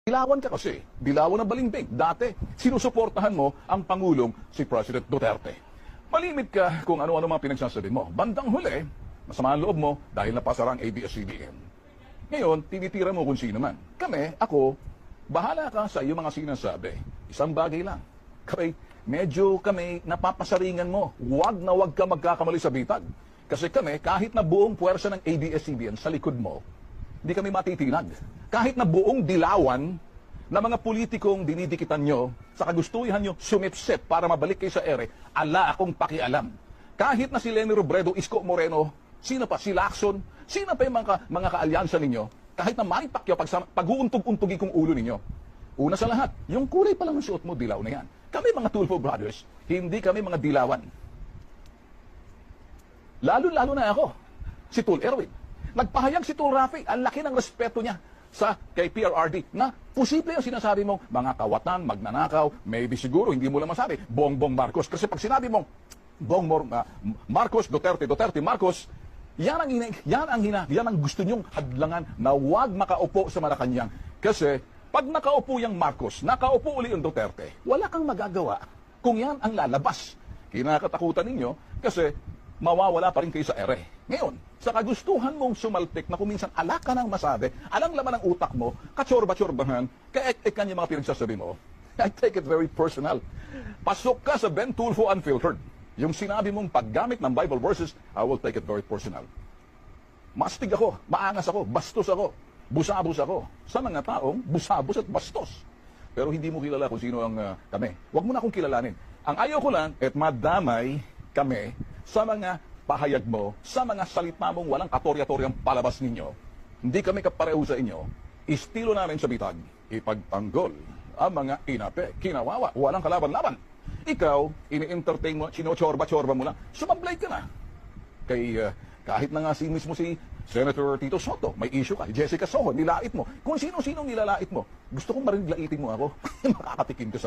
Dilawan ka kasi. Dilawan na balimbing. Dati, sinusuportahan mo ang Pangulong si President Duterte. Malimit ka kung ano-ano mga pinagsasabi mo. Bandang huli, masama ang loob mo dahil napasara ang ABS-CBN. Ngayon, tinitira mo kung sino man. Kami, ako, bahala ka sa iyong mga sinasabi. Isang bagay lang. Medyo kami napapasaringan mo. Huwag na huwag ka magkakamali sa bitag. Kasi kami, kahit na buong puwersa ng ABS-CBN sa likod mo, hindi kami matitinag. Kahit na buong dilawan na mga politikong dinidikitan nyo, sa kagustuhan nyo, sumipsip para mabalik kayo sa ere, ala akong pakialam. Kahit na si Leni Robredo, Isko Moreno, sino pa, si Lacson, sino pa yung mga kaalyansa ninyo, kahit na Manny Pacquiao, pag-uuntog-untogin kong ulo ninyo. Una sa lahat, yung kulay pa lang ng suot mo, dilaw na yan. Kami mga Tulfo Brothers, hindi kami mga dilawan. Lalo-lalo na ako, si Tul Erwin. Nagpahayag si Tul Rafi, ang laki ng respeto niya kay PRRD na posible yung sinasabi mong mga kawatan, magnanakaw, maybe siguro hindi mo lang masabi, Bongbong Marcos. Kasi pag sinabi mong Marcos, Duterte, Marcos, yan ang gusto nyong hadlangan na huwag makaupo sa Malacanang. Kasi pag nakaupo yung Marcos, nakaupo uli yung Duterte, wala kang magagawa kung yan ang lalabas. Kinakatakutan ninyo kasi mawawala pa rin kayo sa ere. Ngayon, sa kagustuhan mong sumaltik na kuminsan ala ka nang masabi, alang laman ng utak mo, kachorba-chorbahan, kaek-ekan yung mga pinagsasabi mo, I take it very personal. Pasok ka sa Ben Tulfo Unfiltered. Yung sinabi mong paggamit ng Bible verses, I will take it very personal. Mastig ako, maangas ako, bastos ako, busabos ako. Sa mga taong busabos at bastos. Pero hindi mo kilala kung sino ang kami. Huwag mo na akong kilalanin. Ang ayaw ko lang, madamay kami sa mga pahayag mo, sa mga salita mong walang katorya-toryang palabas ninyo. Hindi kami kapareho sa inyo. Estilo namin sa bitag, ipagtanggol ang mga inape, kinawawa, walang kalaban-laban. Ikaw, ini-entertain mo, sinochorba-chorba mo lang, sumablay ka na. Kahit na nga mismo si Senator Tito Soto, may issue ka, Jessica Soho, nilait mo. Kung sino-sino nilalait mo, gusto kong marinig laitin mo ako, makakatikin ko sa